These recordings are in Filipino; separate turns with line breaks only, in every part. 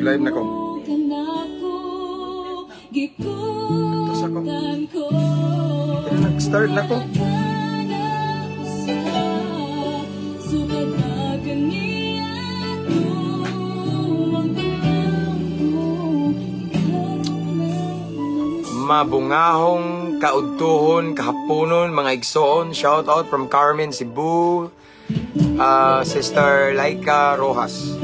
Live na ko. Tapos ako. Kaya nag-start na ko. Mabungahong kaudtuhon, kahaponon, mga igsoon. Shout out from Carmen, Cebu. Sister Laika Rojas.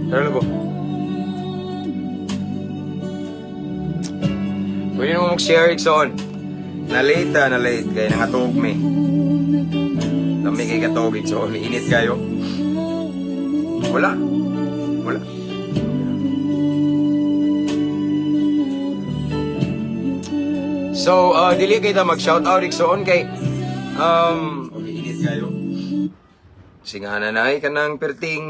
Tara po. Pwede mo mag-share igsoon. Na-late kaya nangatog me. Lami kay katog so init kayo. Wala. So, dili kay ta mag-shout out igsoon kay okay, init kayo. Singahan na kanang perting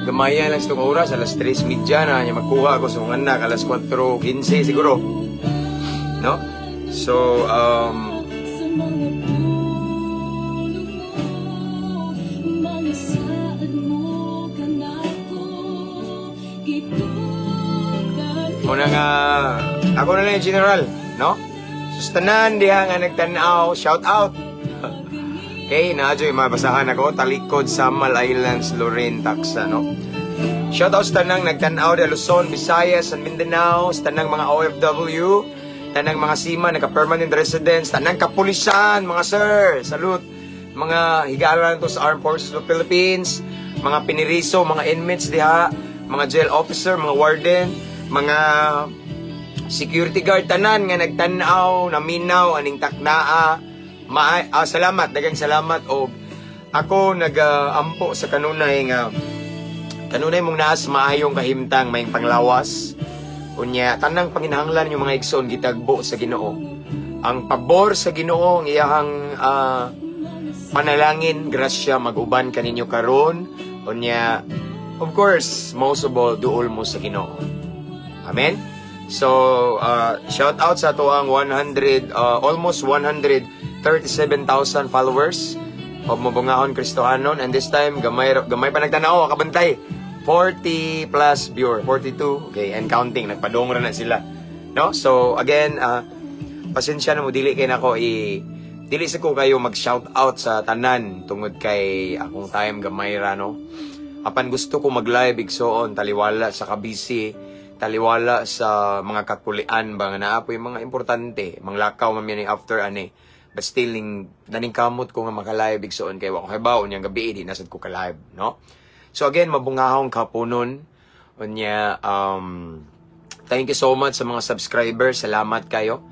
gamaya lang itong oras, alas 3:30 na niya magkuha ako sa anak, alas 4:15 siguro. No? So, muna nga, ako na lang yung general, no? Sustanan diha nga nagtanaw, shout out. Okay, naadyo yung mabasahan ako, Talikod, Samal Islands, Loren, Taxa, no? Shout out sa tanang nagtanaw de Luzon, Visayas, and Mindanao, sa tanang mga OFW, tanang mga seaman, naka-permanent residents, tanang kapulisan, mga sir, salute, mga higalan to sa Armed Forces of the Philippines, mga piniriso, mga inmates diha, mga jail officer, mga warden, mga security guard, tanan nga nagtanaw, naminaw, aning taknaa, salamat, dagang salamat, o ako nag-ampo sa kanunay nga, kanunay mong naas maayong kahimtang, may panglawas, unya, tanang panginahanglan yung mga igsoon gitagbo sa Ginoo. Ang pabor sa Ginoo, ang iyahang panalangin, grasya, mag-uban kaninyo karon. Unya, of course, most of all, duol mo sa Ginoo. Amen? So, shout out sa ito ang almost 137,000 followers of Mabungahon Kristohanon. And this time, gamay pa nagtanaw, kabantay. 40 plus viewer, 42, okay, and counting, nagpadong na sila, no? So, again, pasensya na mo, dili kayo na ako, dili sa ko kayo mag-shout out sa tanan, tungod kay akong time gamay ra, no? Apan gusto ko mag-live, igsoon, taliwala sa kabisi, taliwala sa mga kakulian, ba nga naapo yung mga importante, mga lakaw mamyan after, but still, daning kamot ko nga maka-live, igsoon, kay wakong habaon, yung gabi, di nasad ko ka-live, no? So again, mabungahong kapunon. Unya, thank you so much sa mga subscribers. Salamat kayo.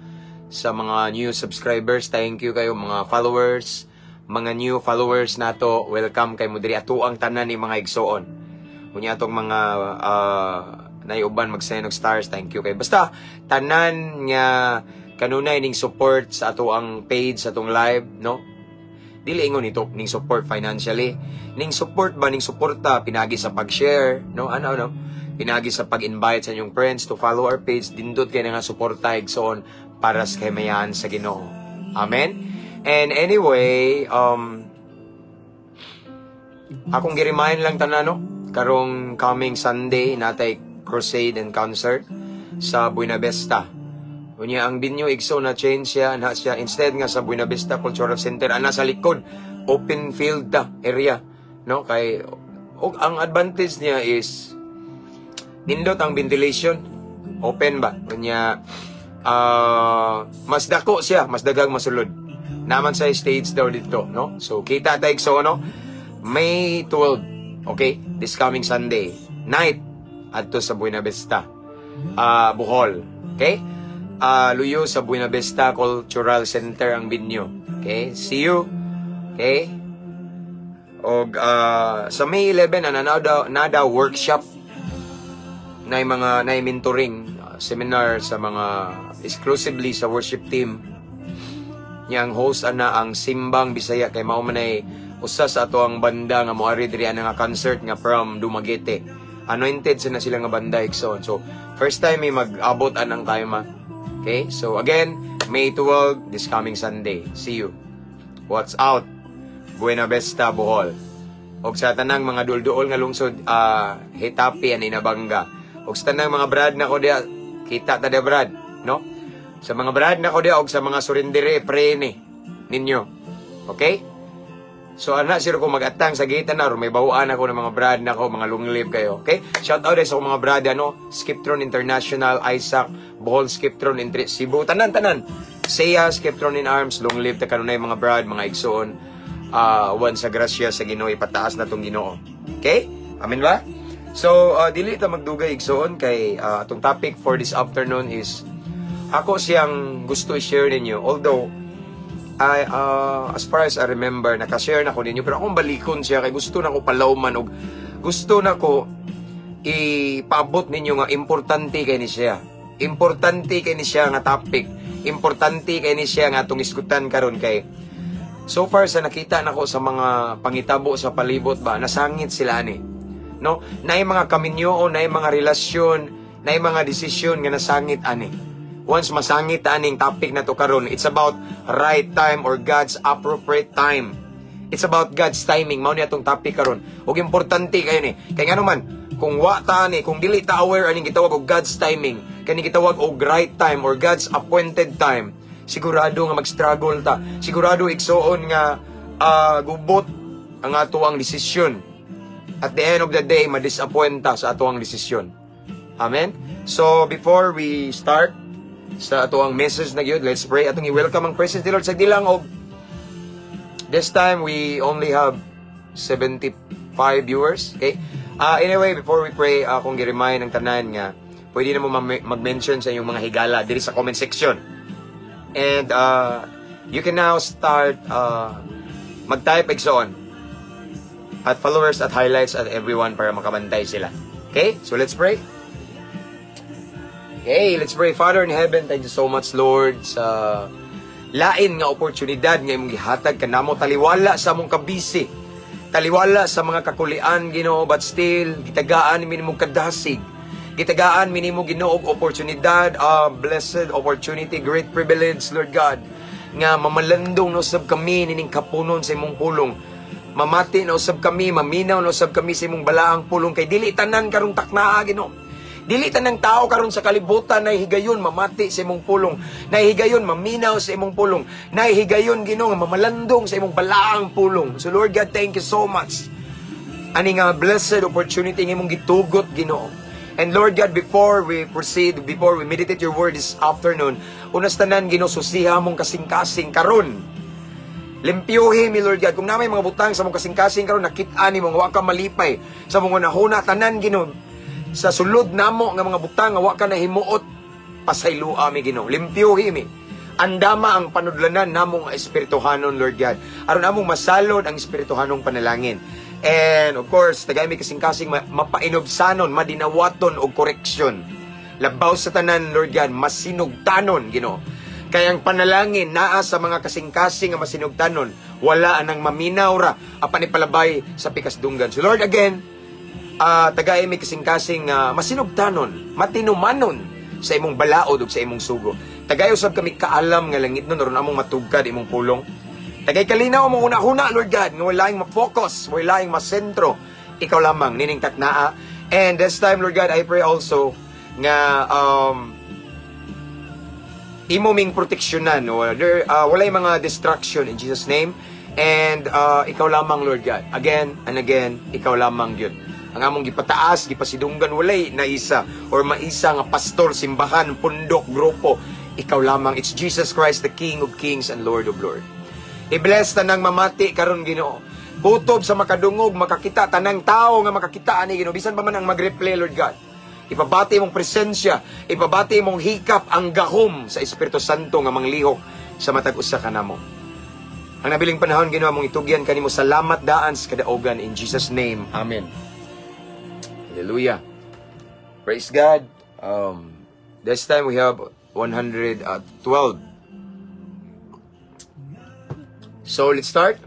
Sa mga new subscribers, thank you kayo. Mga followers, mga new followers nato, welcome kay mo diri ato ang tanan ni mga igsoon. Unya atong mga naiuban mag-send og stars, thank you kay. Basta tanan nga kanunay ning support sa ato ang page, sa atong live, no? Dili ingon ito ning support financially, ning support ba ning suporta pinagi sa pag-share, no? Pinagi sa pag-invite sa inyong friends to follow our page, dindot kay nga suporta igsoon para sa kamayan sa Ginoo. Amen. And anyway, akong gi-remind lang tanan, no? Karong coming Sunday natay crusade and concert sa Buena Vista. Unya ang binyo igso na change siya, na siya instead nga sa Buena Vista Cultural Center ana sa likod, open field area, no? Kay ang advantage niya is nindot ang ventilation, open ba? Unya mas dako siya, mas dagang masulod. Naman sa stage daw dito, no? So kita ta igso, no? May 12, okay? This coming Sunday night adto sa Buena Vista, Bohol, okay? Luyo sa Buena Vista Cultural Center ang binyo. Okay? See you. Okay? O sa May 11 nada workshop na mga mentoring seminar sa mga exclusively sa worship team. Yang host ang Simbang Bisaya kay mao man ay usa sa ato ang banda nga moari diri nga concert nga from Dumaguete. anointed sa na sila nga banda igsoon. So first time may mag-abot anang tayo ma. Okay? So again, May 12 this coming Sunday. See you. What's out? Buena Vista, Bohol. Og sa tanang mga dulduol nga lungsod, Hitapi and Inabanga. Og sa tanang mga brad na ko dia, kita ta dia brad, no? Sa mga brad na ko dia og sa mga surindire prene ninyo. Okay? So ana sir ko mag-atang sa gita na may bawaan ako ng mga brad na ko, mga long live kayo. Okay? Shout out sa mga brad Skiptron International, Isaac, Bohol Skiptron Cebu, tanan. Saya Skiptron in Arms, long live ta kanunay mga brad, mga igsoon. One sa grasya sa Ginoo, ipataas na tong Ginoo. Okay? Amen ba? So dili ta magdugay igsoon kay atong topic for this afternoon is ako siyang gusto i-share ninyo. Although as far as I remember, nakashare na ko ninyo, pero akong balikon siya kay gusto na ko palawman og gusto na ko ipaabot ninyo nga importante kay ni siya. Importante kay ni siya nga topic. Importante kay ni siya nga atong iskutan karon kay so far sa nakita nako sa mga pangitabo sa palibot ba, nasangit sila ani. No? Naay mga kaminyo, naay mga relasyon, naay mga desisyon nga nasangit ani. Once masangit aning topic na to karon, it's about right time or God's appropriate time. It's about God's timing. Mao ni atong topic karon. Ug importante kayo ni. Kay ngano man, kung wa ta ni, kung dili ta aware aning gitawag og God's timing, kani gitawag og right time or God's appointed time, sigurado nga mag-struggle ta. Sigurado igsoon nga gubot ang ato ang desisyon. At the end of the day, ma-disappoint ta sa ato ang desisyon. Amen? So, before we start sa ato ang message na yun, let's pray. Atong i-welcome ang presence ni Lord sa dilang og this time we only have 75 viewers. Okay? Anyway, before we pray, akong gi-remind ng tanan nga pwede na mo mag-mention sa inyong mga higala diri sa comment section. And you can now start mag-type igsoon at followers at highlights at everyone para makabantay sila. Okay? So let's pray. Okay, let's pray. Father in heaven, thank you so much, Lord, sa lain nga oportunidad nga imong gihatag kanamo, taliwala sa among kabisi, taliwala sa mga kakulian, Ginoo, but still gitagaan mi nimo kadasig, gitagaan mi nimo Ginoo og oportunidad, blessed opportunity, great privilege, Lord God, nga mamalandong na usab kami nining kapunon sa imong pulong, mamati na usab kami, maminaw na usab kami sa imong balaang pulong, kay dili tanan karong taknaa, Ginoo. Dili tanang tao karon sa kalibutan na higayon mamati sa imong pulong, na higayon maminaw sa imong pulong, na higayon Ginoo nga mamalandong sa imong balaang pulong. So Lord God, thank you so much. Ani nga blessed opportunity nga imong gitugot, Ginoo. And Lord God, before we proceed, before we meditate your word this afternoon, unas tanan Ginoo, susiha mong kasing-kasing karon. Limpyuhin mi Lord God, kung namay mga butang sa mong kasing-kasing karon, nakit-an ni mong wa ka malipay sa mong nahuna tanan Ginoo. Sa sulod namo nga mga butang nga wa ka na himuot, pasaylua mi Ginoo, limpyuhi mi. Andama ang panudlanan namong espirituhanon, Lord God, aron among masalod ang espirituhanong panalangin. And of course, tagay mi kasing-kasing mapainobsanon, madinawaton og koreksyon. Labaw sa tanan, Lord God, masinugtanon, Ginoo. Kaya ang panalangin naa sa mga kasing-kasing nga masinugtanon, wala anang maminaw ra apan ipalabay sa pikasdunggan. So Lord, again, tagay mi kasing-kasing masinugtanon, matinumanon sa imong balaod ug sa imong sugo. Tagay usab kami kaalam nga langit nun aron among matugkad imong pulong. Tagay kalinaw among una-una, Lord God, nga wala ing ma-focus, wala ing masentro, ikaw lamang nining taknaa. And this time, Lord God, I pray also nga imo ming proteksyonan, walay mga distraction in Jesus name. And ikaw lamang, Lord God, again and again, ikaw lamang yun. Ang among gipataas, gipasidunggan, walay na isa or maisa nga pastor, simbahan, pundok, grupo, ikaw lamang. It's Jesus Christ, the King of Kings and Lord of Lords. I-bless tanang mamati karon, Ginoo. Kutob sa makadungog, makakita, tanang tao nga makakita ani, Ginoo. Bisan pa man ang mag-replay, Lord God. Ipabati mong presensya, ipabati mong hikap ang gahom sa Espiritu Santo nga manglihok sa matag usa kanamo. Ang nabiling panahon, Ginoo, mong itugyan kanimo, salamat daan sa kadaogan, in Jesus name. Amen. Hallelujah. Praise God. This time we have 112. So let's start.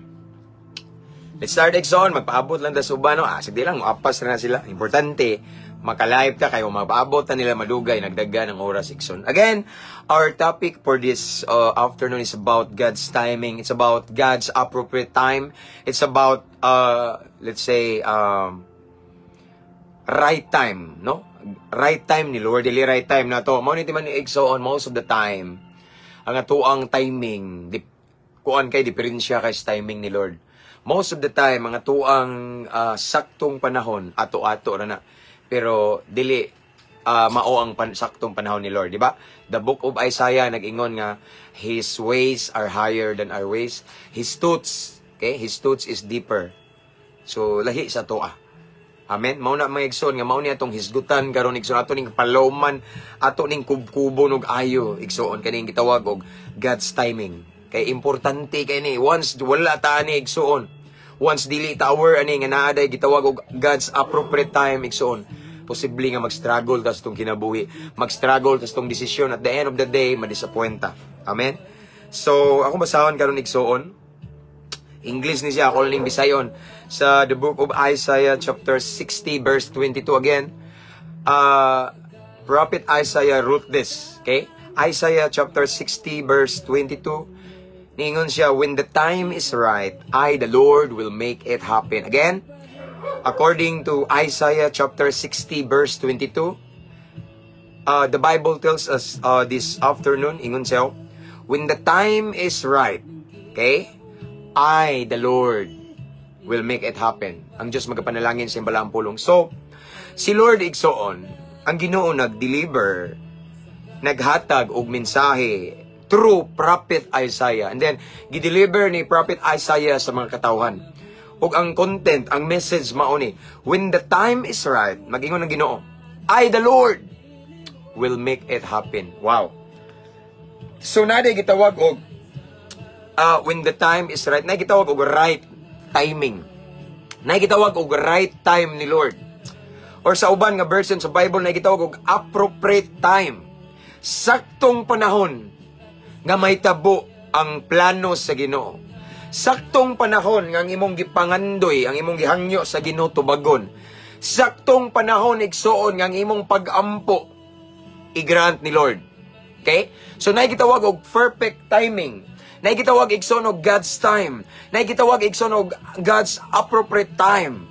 Let's start igsoon, magpaabot lang ta sa uban, no? Sige lang, apas na sila. Importante, makalive ka kayo, magpaabot na nila madugay, nagdaga ng oras igsoon. Again, our topic for this afternoon is about God's timing. It's about God's appropriate time. It's about, let's say, right time, no? Right time ni Lord, dili right time na to. Mao ni man ni igsoon most of the time. Ang atuang timing, kuan kay diferensya kay sa timing ni Lord. Most of the time, mga tuang saktong panahon, ato-ato na. Pero, dili mao ang saktong panahon ni Lord, di ba? The book of Isaiah, nag-ingon nga, His ways are higher than our ways. His thoughts, okay? His thoughts is deeper. So, lahi sa toa. Amen? Mao na mga igsoon, nga mao niya itong hisgutan, karon igsoon, ato ning palawman, ato ning kubkubo, nog ayo, igsoon, kaning gitawag og God's timing. Kay importante kay ni, once wala ta ani igsoon, once dili tower ani nga naa day gitawag og God's appropriate time igsoon, posible nga mag-struggle tas tong kinabuhi, mag-struggle tas tong desisyon, at the end of the day ma-disappoint ta. Amen. So ako basahon karon igsoon, English ni siya, ako ning Bisayon, sa the book of Isaiah chapter 60 verse 22 again. Prophet Isaiah wrote this, okay? Isaiah chapter 60 verse 22. Ningon siya, when the time is right, I, the Lord, will make it happen. Again, according to Isaiah chapter 60 verse 22, the Bible tells us this afternoon, ingon siya, when the time is right, okay, I, the Lord, will make it happen. Ang Diyos magapanalangin sa imbalang pulong. So, si Lord igsoon, ang Ginoo nag-deliver, naghatag og mensahe through Prophet Isaiah. And then, gideliver ni Prophet Isaiah sa mga katawhan. Ug ang content, ang message mao ni, when the time is right, mag-ingon ng Ginoo, I, the Lord, will make it happen. Wow. So, naday gitawag og, when the time is right, naday gitawag og right timing. Naday gitawag og right time ni Lord. Or sa uban nga version sa Bible, naday gitawag og appropriate time. Saktong panahon nga may tabo ang plano sa Ginoo. Saktong panahon nga ang imong gipangandoy, ang imong gihangyo sa Ginoo tubagon. Saktong panahon igsuon nga ang imong pag-ampo i-grant ni Lord. Okay? So naigitawag og perfect timing. Naigitawag igsuon og God's time. Naigitawag igsuon og God's appropriate time.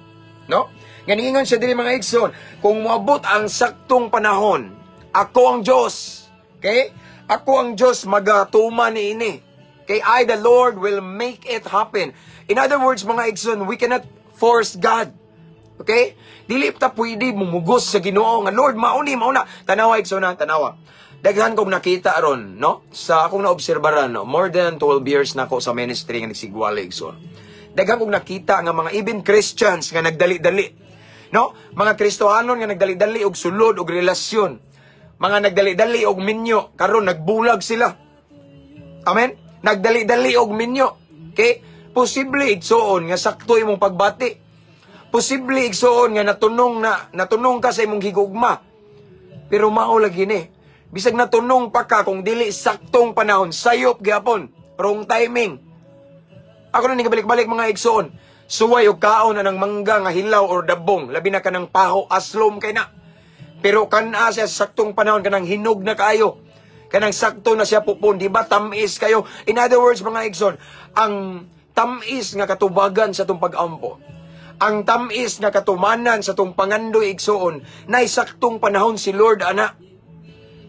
No? Nganingon siya dili mga igsoon, kung moabot ang saktong panahon, ako ang Diyos. Okay? Ako ang Diyos, magatuma ni ini. Kay I, the Lord, will make it happen. In other words, mga igsoon, we cannot force God. Okay? Dili ta pwede mumugos sa Ginoo nga, Lord, mauni, mauna. Tanawa, igsoon na, tanawa. Daghan kong nakita ron, no? Sa akong naobserbaran, no? More than 12 years na ako sa ministry nga nagsigwala, igsoon. Daghan kong nakita nga mga even Christians nga nagdali-dali. No? Mga Kristohanon nga nagdali-dali og sulod og relasyon. Mga nagdali-dali og minyo, karon nagbulag sila. Amen? Nagdali-dali og minyo. Okay? Posible igsoon nga sakto imong pagbati. Posible igsoon nga natunong ka sa imong higugma. Pero mao lagi ni. Bisag natunong pa ka kung dili saktong panahon, sayop gyapon, wrong timing. Ako na ni balik-balik mga igsoon. Suway og kaon na ng mangga nga hilaw or dabong, labi na kanang paho aslom kay na. Pero kana siya saktong panahon, kanang hinog na kayo. Kanang sakto na siya pupun, di ba? Tamis kayo. In other words, mga igsoon, ang tamis nga katubagan sa itong pag-ampo, ang tamis nga katumanan sa itong pangandoy igsoon, na saktong panahon si Lord, ana.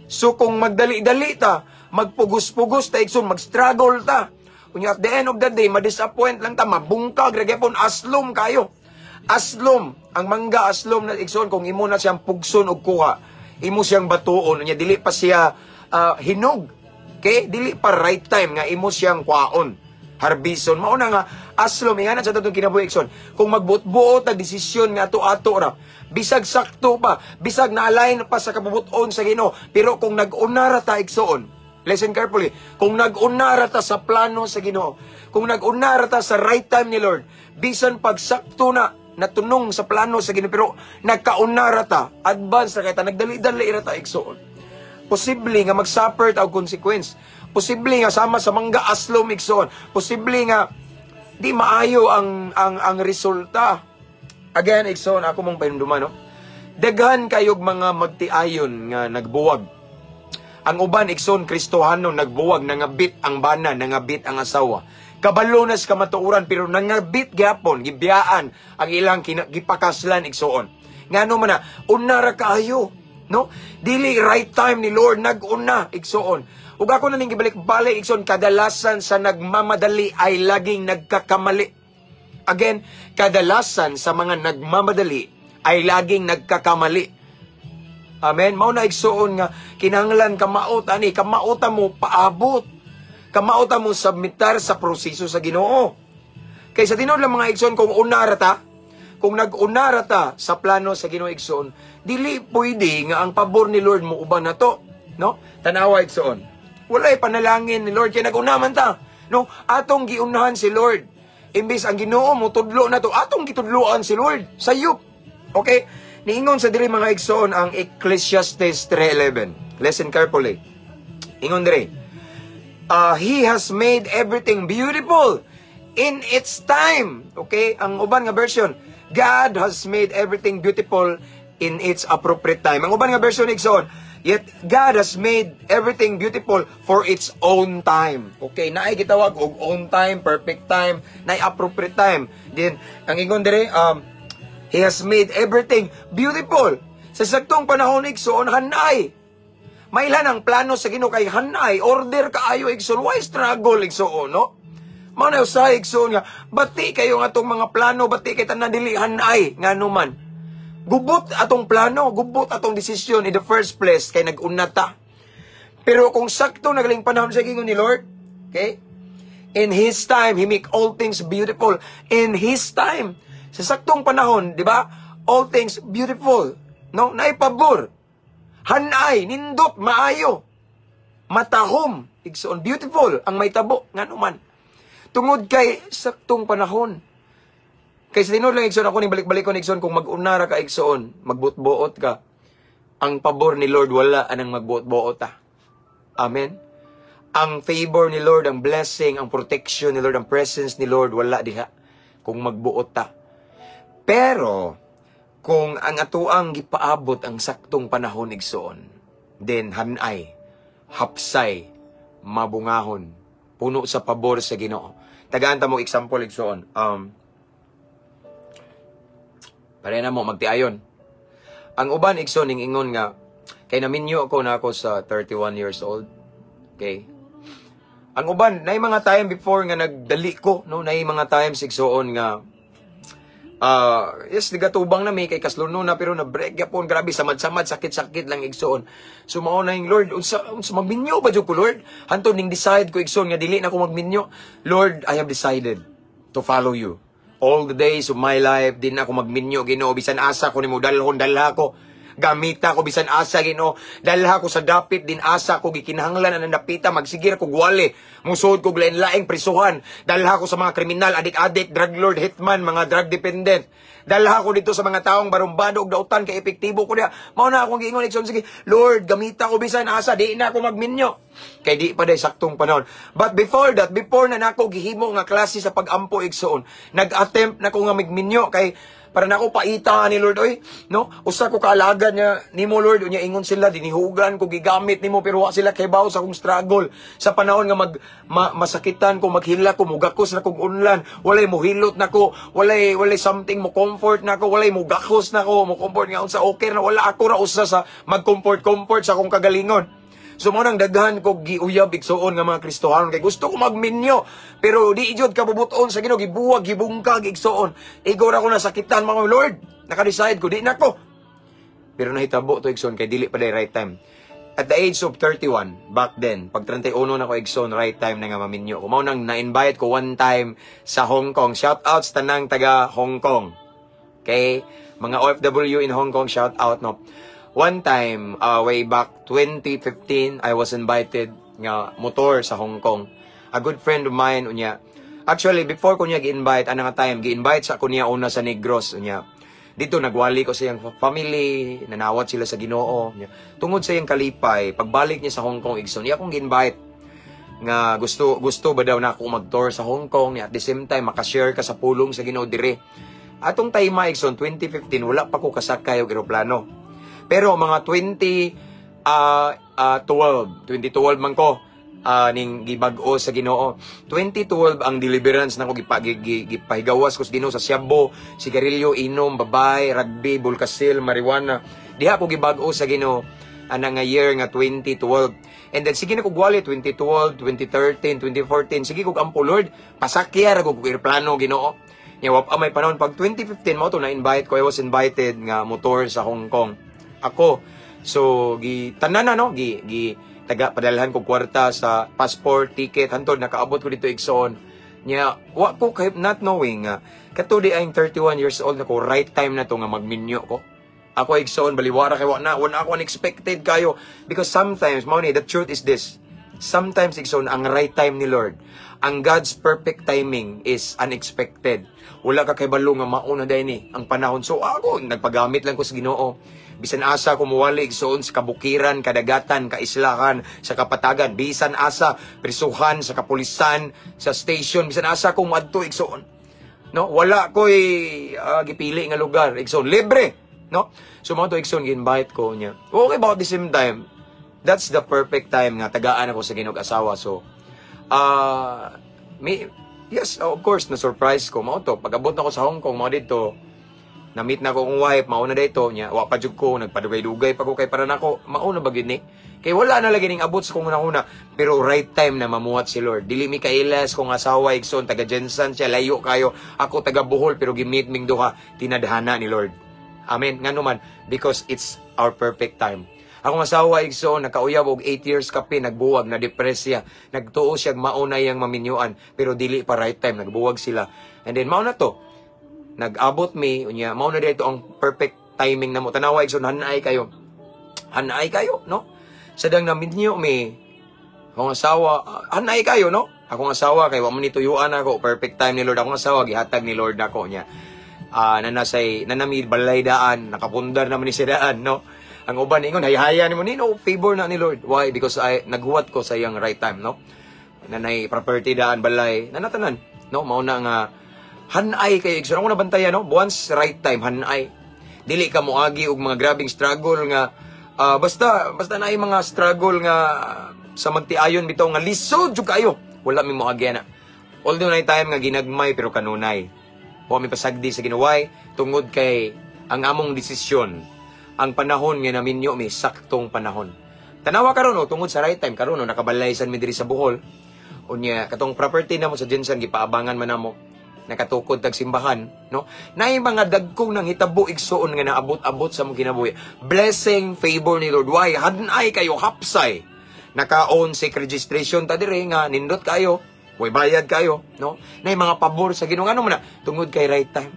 So kung magdali-dali ta, magpugos-pugos ta igsoon, mag-struggle ta, kunya at the end of the day, ma-disappoint lang ta, mabungkag, ragyapon, aslom kayo. Aslom, ang mangga aslom na igsoon, kung imo na siyang pugson og kuha, imo siyang batuon, nya dili pa siya hinog. Okay? Dili pa right time nga imo siyang kwaon, harbison. Mao na nga aslom ingana sa tutong kinabuhi igsoon. Kung magbuot-buot na desisyon nga ato-ato ra, bisag sakto pa, bisag na-align pa sa kabubuton sa Ginoo, pero kung nag-unara ta igsoon, listen carefully, kung nag-unara ta sa plano sa Ginoo, kung nag-unara ta sa right time ni Lord, bisan pag sakto na natunong sa plano sa Ginoo, pero nagkaunara ta, advance na kita, nagdali-dali ra ta igsoon. Posible nga mag-suffer ta og consequence. Posible nga sama sa mangga aslom igsoon. Posible nga di maayo ang resulta. Again, igsoon, ako mong pahinduman, no? Daghan kayog mga magtiayon nga nagbuwag. Ang uban, igsoon, Kristohano, nagbuwag, nangabit ang bana, nangabit ang asawa. Kabalunas kamatuuran, pero nangabit gyapon, gibiyaan ang ilang gipakaslan, igsoon. Ngano man na, unara kaayo, no? Dili right time ni Lord, nag-una, igsoon. Ug ako na ning gibalik-balik, igsoon, kadalasan sa nagmamadali ay laging nagkakamali. Again, kadalasan sa mga nagmamadali ay laging nagkakamali. Amen? Mao na igsoon nga, kinahanglan kamaot, ani, kamauta mo paabot. Kamauta mo submitar sa proseso sa Ginoo. Kaysa tinod lang mga igsoon, kung unarata, kung nag-unarata sa plano sa Ginoo igsoon, dili pwede nga ang pabor ni Lord mo uban na to. No? Tanawa igsoon. Walay panalangin ni Lord, kaya nag-unaman ta. No? Atong giunahan si Lord. Imbis ang Ginoo mo tudlo na to, atong gitudloan si Lord sayop. Okay? Niingon sa diri mga igsoon ang Ecclesiastes 3:11. Listen carefully. Ingon diri. He has made everything beautiful in its time. Okay? Ang uban nga version, God has made everything beautiful in its appropriate time. Ang uban nga version igsoon, yet God has made everything beautiful for its own time. Okay, naay gitawag og own time, perfect time, naay appropriate time. Then ang ingon dire, He has made everything beautiful. Sa saktong panahon igsoon, hanay. Mailan ang plano sa Ginoo kay hanay, order kaayo igsoon, why struggle igsoon, no? Mao na usa igsoon nga, bati kayo nga atong mga plano, bati kay tanan dili hanay ngano man. Gubot atong plano, gubot atong desisyon in the first place kay nag-unata. Pero kung sakto nagaling panahon sa gingon ni Lord, okay? In His time, He make all things beautiful. In His time, sa saktong panahon, di ba? All things beautiful. No? Naipabor. Hanay, nindot, maayo. Matahom. Igsoon, beautiful. Ang may tabo. Nga naman. Tungod kay saktong panahon. Kaya sa tinod lang, igsoon, ako ni balik-balik ko, igsoon, kung mag-unara ka, igsoon, magbuot-buot ka, ang pabor ni Lord, wala anang magbuot-buot ta. Amen? Ang favor ni Lord, ang blessing, ang protection ni Lord, ang presence ni Lord, wala diha kung magbuot ta. Pero, kung ang atuang gipaabot ang saktong panahon, igsoon, then hanay, hapsay, mabungahon, puno sa pabor sa Ginoo. Tagaan ta mo example, igsoon, pare na mo, magtiayon. Ang uban, igsoon, ingon nga, kay naminyo ako na ako sa 31 years old. Okay? Ang uban, naay mga time before nga nagdali ko, no? Naay mga times, igsoon nga, yes, nagatubang na may kay kasluno na, pero na-break yapon, grabe, samad-samad, sakit-sakit lang, igsoon. So, mauna yung Lord, unsa magminyo ba dyan ko, Lord? Hanto, ning decide ko, igsoon, nga dili na ako magminyo. Lord, I have decided to follow you. All the days of my life, din ako magminyo, Ginoo, bisan asa ko nimo dalha ko. Gamita ko bisan asa, Ginoo. Dalha ko sa dapit, din asa ko gikinahanglan ang napita, magsigir ko gwale. Musod ko lain-laing prisuhan. Dalha ko sa mga kriminal, adik-adik, drug lord, hitman, mga drug dependent. Dalha ko dito sa mga taong barumbado ug dautan kay epektibo ko diha. Mao na akong giingon, igsoon, sige, Lord, gamita ko bisan asa, di na ako magminyo. Kay di pa day saktong panahon. But before that, before na nako gihimo nga klase sa pag-ampo, igsoon, nag-attempt na ko nga magminyo kay para nako paita ni Lord, oy, no? Usa ko kaalagan niya nimo, Lord, unya ingon sila dinihugan ko gigamit nimo, pero wa sila kay bawo sa akong struggle sa panahon nga masakitan ko, maghila ko, mugakos na kog unlan, walay mohilot nako, walay something mo comfort nako, walay mugakos nako, mo comfort nga unsa okay na, wala ako ra usa sa mag-comfort sa akong kagalingon. So mo nang daghan ko giuyab igsoon nga mga Kristohanon kay gusto ko magminyo, pero di jud kabubuton sa Ginoo, gibuwag gibungkag igsoon. Igor ako nasakitan, mga Lord, naka-decide ko di nako. Pero nahitabo to igsoon kay dili pa day right time. At the age of 31, back then, pag 31 na ko igsoon, right time na nga maminyo. Kumaw nang na-invite ko one time sa Hong Kong. Shout out sa tanang taga Hong Kong. Okay? Mga OFW in Hong Kong, shout out, no? One time, way back 2015, I was invited nga motor sa Hong Kong. A good friend of mine, unya. Actually, before ko niya gi-invite, anang time, gi-invite sa ko niya una sa Negros, unya. Dito, nagwali ko sa iyang family, nanawat sila sa Ginoo. Unya. Tungod sa iyang kalipay, pagbalik niya sa Hong Kong, igsoon, niya akong gi-invite. nga gusto ba daw na ako mag-tour sa Hong Kong, at the same time makashare ka sa pulong sa Ginoo dire. Atong time Maigson 2015 wala pa ko kasakay og eroplano. Pero mga 2012 man ko ning gibag-o sa Ginoo. 2012 ang deliverance nako gipahigawas ko sa Ginoo sa Siabo, sigarilyo, inom, babay, rugby, bulkasil, marijuana. Diha ko gibag-o sa Ginoo ana nga year nga 2012. And then sige na ko gwali 2012, 2013, 2014. Sige ko ampo Lord, pasakya ra ko eroplano Ginoo. Nya wa pa may panahon pag 2015 mo to na invite ko. I was invited nga motor sa Hong Kong. Ako so tanan na no taga padalhan ko kwarta sa passport, ticket, hantod nakaabot ko dito igsoon. Nya wa ko kahit not knowing kato di ang 31 years old nako, right time na to nga magminyo ko. Ako igsoon baliwara kay wala ako unexpected kayo, because sometimes mao ni the truth is this. Sometimes igsoon ang right time ni Lord, ang God's perfect timing is unexpected. Wala ka kay balo nga mauna day ni ang panahon. So ako nagpagamit lang ko sa Ginoo. Bisan asa ko muwali igsoon sa kabukiran, kadagatan, kaislahan, sa kapatagan, bisan asa prisuhan, sa kapulisan, sa station, bisan asa ko moadto igsoon. No, wala koy gipili nga lugar igsoon, libre, no? So mo to igsoon gi-invite ko niya. Okay, about the same time, that's the perfect time nga tagaan ako sa Ginoo asawa. So yes, of course na surprise ko mo to pag-abot na ko sa Hong Kong mo dito. Na-meet na ko kong wife, mauna dito niya, wa pa jud ko, nagpadugay-dugay pa ko kay para nako, mauna ba gid ni? Kay wala na lagi ning abot sa kong una, pero right time na mamuhat si Lord. Dili mi kailas kung asawa igsoon taga Jensen siya, layo kayo, ako taga Bohol pero gi-meet ming duha, tinadhana ni Lord. Amen. Ngano man, because it's our perfect time. Akong asawa igsoon nakauyab og 8 years kape, nagbuwag, na depresya, nagtuo siya mauna yang maminyuan, pero dili pa right time, nagbuwag sila. And then mauna to, nag-abot mi unya mao na dito ang perfect timing namo. Tanawa igsoon hanay kayo no, sadang naminyo mi akong asawa, hanay kayo no, akong asawa kay wa man nituyuan ako, perfect time ni Lord. Akong asawa gihatag ni Lord nako niya nanami balay daan, nakapundar naman ni sidaan no. Ang uban ingon hayhaya nimo nino, favor na ni Lord. Why? Because naghuwat ko sa iyang right time no, nanay property daan balay nanatanan no, mao na nga hanay kayo igsoon ako nabantayan no, once right time hanay, dili ka moagi og mga grabing struggle nga basta naay mga struggle nga sa magtiayon bitaw nga lisod jud kayo, wala mi moagi na. Although na time nga ginagmay pero kanunay wa mi pasagdi sa ginuway tungod kay ang among desisyon, ang panahon nga naminyo mi saktong panahon. Tanawa karon no, tungod sa right time karon no, nakabalaysan mi diri sa Bohol unya katong property namo sa Jensen gipaabangan man namo, nakatukod tag simbahan no, nay mga dagkong nang hitabo igsoon nga naabot-abot sa mong kinabuhi. Blessing, favor ni Lord. Why? Hanay kayo hapsay, naka-own sa registration ta dire nga nindot kayo, way bayad kayo no, nay mga pabor sa Ginoo ano man na tungod kay right time.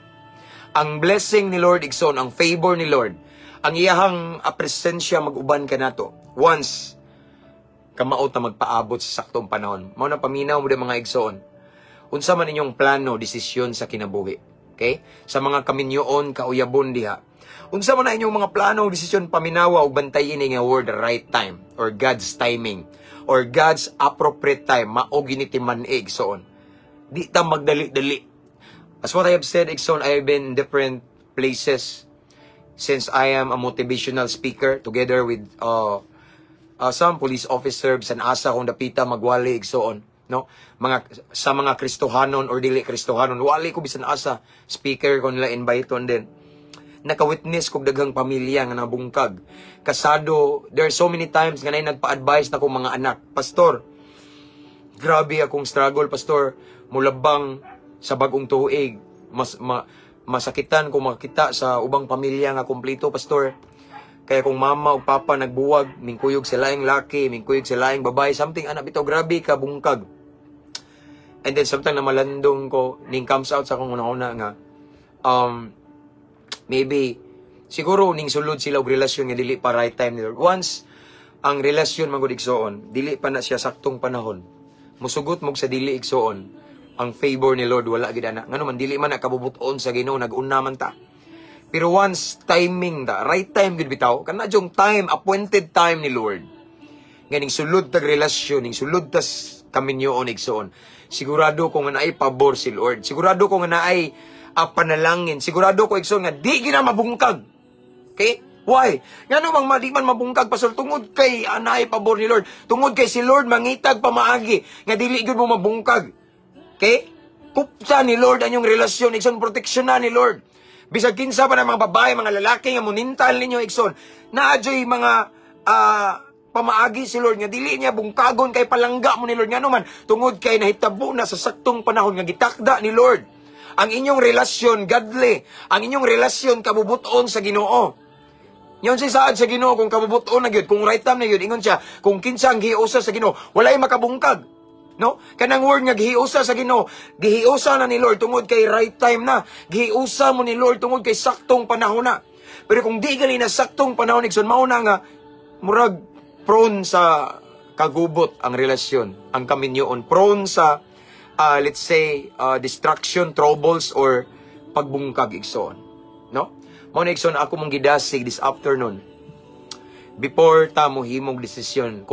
Ang blessing ni Lord igsoon, ang favor ni Lord, ang iyahang presensya mag-uban ka nato once kamaot na magpaabot sa saktong panahon. Mao na paminaw mo mga igsoon, unsa man inyong plano, desisyon sa kinabuhi. Okay? Sa mga kaminyoon, kauyabon diha. Unsa man na inyong mga plano, desisyon, paminawa o bantayin nga word right time or God's timing or God's appropriate time, mao ginitiman igsoon. Di ta magdali-dali. As what I have said igsoon, I have been in different places since I am a motivational speaker together with some police officers and asa kung dapita magwali igsoon. No, sa mga Kristohanon or dili Kristohanon, wali ko bisan asa speaker ko nila invite on din. Naka-witness kog daghang pamilya nga nabungkag, kasado. There are so many times nga nay nagpa-advise na kong mga anak, pastor, grabe akong struggle pastor, mulabang sa bagong tuig, masakitan kung makita sa ubang pamilya nga kumpleto pastor. Kaya kung mama o papa nagbuwag, mingkuyog sila yung laki, mingkuyog sila yung babae, something anak bitaw, grabe ka bungkag. And then sometimes na malandong ko, ning comes out sa akong una-una nga, maybe, siguro ning sulod sila og relasyon nga dili pa right time ni Lord. Once, ang relasyon magud igsoon, dili pa na siya saktong panahon, musugot mog sa dili igsoon, ang favor ni Lord wala gid ana. Ngano man dili man nakabubuton sa Ginoo, nag-una man ta. Pero once timing ta, right time gid bitaw, kana jong time, appointed time ni Lord. Nga ning sulod tag relasyon, ning sulod tas kaminyoon igsoon. Sigurado ko nga naay pabor si Lord. Sigurado ko nga naay panalangin. Sigurado ko igsoon nga di gina mabungkag. Okay? Why? Nga namang di man mabungkag pasol tungod kay naay pabor ni Lord. Tungod kay si Lord mangitag pamaagi nga dili gyud mo mabungkag. Okay? Kupta ni Lord anyong relasyon, igsoon proteksyon na ni Lord. Bisag kinsa pa na mga babae, mga lalaki nga munintal ninyo igsoon. Naadyoy mga pamaagi si Lord nga dili niya bungkagon kay palangga mo ni Lord nga naman tungod kay nahitabo na sa saktong panahon nga gitakda ni Lord ang inyong relasyon godly, ang inyong relasyon kabubuton sa Ginoo. Nyon si saad sa Ginoo kung kabubuton na gyud, kung right time na gyud ingon siya kung kinsa ang gihiusa sa Ginoo walay makabungkag. No? Kanang word nga gihiusa sa Ginoo, gihiusa na ni Lord tungod kay right time na. Gihiusa mo ni Lord tungod kay saktong panahon na. Pero kung di gali na saktong panahon igsoon mao na nga murag prone sa kagubot ang relasyon, ang kaminyoon. Prone sa, let's say, distraction, troubles, or pagbungkag igsoon. No? Mao na igsoon, ako mong gidasig this afternoon. Before ta mo himong decision,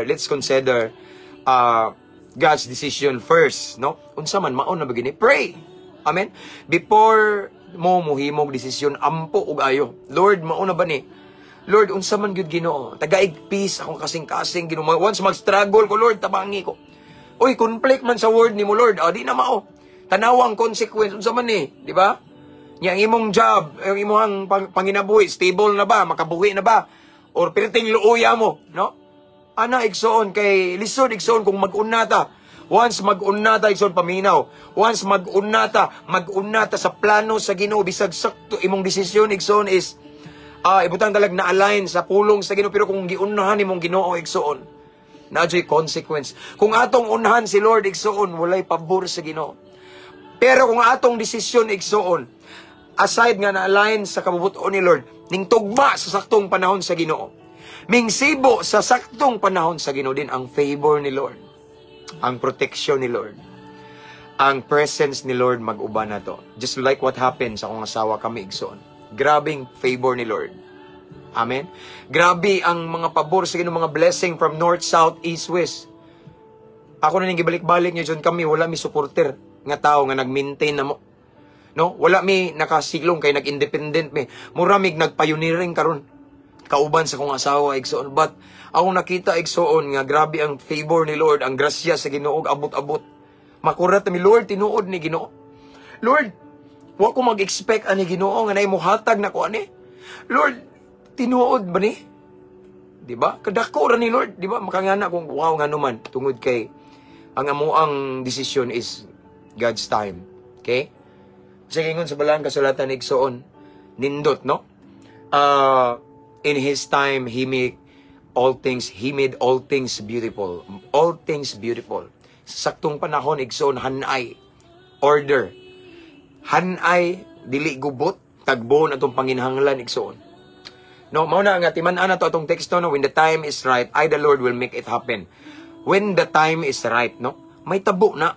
let's consider God's decision first. No? Unsa man, maon na begini, pray. Amen? Before mo himong decision, ampo ug ayo. Lord, maon na ba ni? Lord, unsa man gyud Ginoo, tagaig peace akong kasing-kasing Ginoo. Once mag-struggle ko, Lord, tabangi ko. Oy, conflict man sa word nimo, Lord. Di na mao. Tanawang consequence unsa man ni, di ba? Yang imong job, yung imong panginabuhi, stable na ba, makabuhi na ba? Or perting luoya mo, no? Ana igsoon kay lisod igsoon kung mag-unata. Once mag-unata igsoon paminaw. Once mag-unata sa plano sa Ginoo bisag sakto imong desisyon igsoon is ibutang talag na align sa pulong sa Ginoo, pero kung giunahan nimong Ginoo igsoon, naadyoy consequence. Kung atong unahan si Lord igsoon, walay pabor sa Ginoo. Pero kung atong desisyon igsoon, aside nga na align sa kabubuton ni Lord, ning tugma sa saktong panahon sa Ginoo, mingsibo sa saktong panahon sa Ginoo din ang favor ni Lord, ang protection ni Lord, ang presence ni Lord mag-uban na to. Just like what happened sa akong asawa kami igsoon. Grabing favor ni Lord. Amen? Grabe ang mga pabor sa Ginoo, mga blessing from north, south, east, west. Ako na nang gibalik-balik niyo dyan kami, wala mi supporter nga tao nga nag-maintain na mo. No? Wala mi nakasilong kay nag-independent mi. Mura mig nagpayuniring karon. Kauban sa kong asawa igsoon. But ako nakita igsoon nga grabe ang favor ni Lord, ang grasya sa Ginoo abot-abot. Makurat mi Lord tinuod ni Ginoo. Lord, wa ko mag-expect ani Ginoo nga nay mohatag na ko ani. Lord, tinuod ba ni? Di ba? Kadako ra ni Lord, di ba? Makangana kung wow nga naman tungod kay ang amuang decision is God's time. Okay? Sa ingon sa balang kasulatan igsoon, nindot, no? In His time, He made all things beautiful. All things beautiful. Sa saktong panahon, igsoon, hanay, order. Hanay, dili gubot, tagboon atong panginhanglan, igsoon. No, mao na nga, timan-an na to atong teksto, no? When the time is right, I, the Lord, will make it happen. When the time is right, no? May tabo na.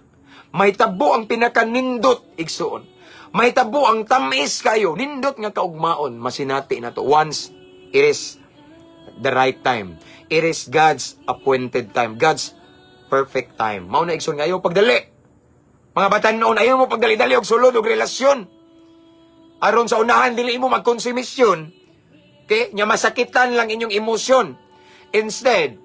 May tabo ang pinakanindot, igsoon. May tabo ang tamis kayo. Nindot nga kaugmaon, masinati na to. Once, it is the right time. It is God's appointed time. God's perfect time. Mao na igsoon nga, ayaw pagdali. Mga batan noon, ayaw mo pagdali-dali og sulod og relasyon. Aron sa unahan, dili mo magkonsumisyon. Okay? Nya masakitan lang inyong emosyon. Instead,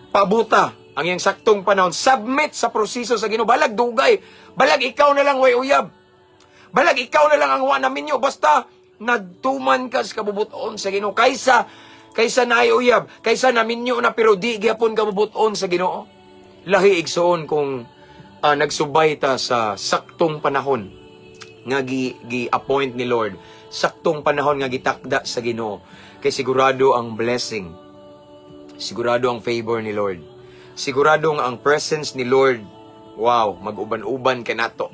pabuta ang iyang saktong panahon. Submit sa proseso sa Ginoo. Balag dugay. Balag ikaw na lang way uyab. Balag ikaw na lang ang wa namin nyo. Basta nagtuman ka sa kabubuton sa Ginoo. Kaysa naay uyab. Kaysa namin nyo na pero di gyapon kabubuton sa Ginoo. Lahi igsoon kung nagsubay ta sa saktong panahon nga gi-appoint ni Lord. Saktong panahon nga gitakda sa Ginoo. Kay sigurado ang blessing. Sigurado ang favor ni Lord. Sigurado ang presence ni Lord. Wow, mag-uban-uban kanato.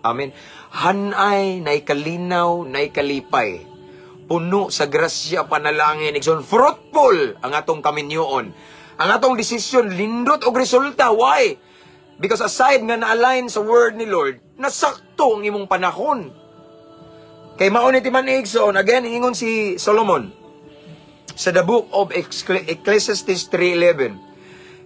Amen. Hanay, naikalinaw, naikalipay. Puno sa grasya, panalangin, igsoon, fruitful ang atong kaminyoon. Ang atong desisyon, lindot og resulta. Why? Because aside nga na-align sa word ni Lord, nasakto ang imong panahon. Kay maunit man igsoon, again, ingon si Solomon sa the book of Ecclesiastes 3:11.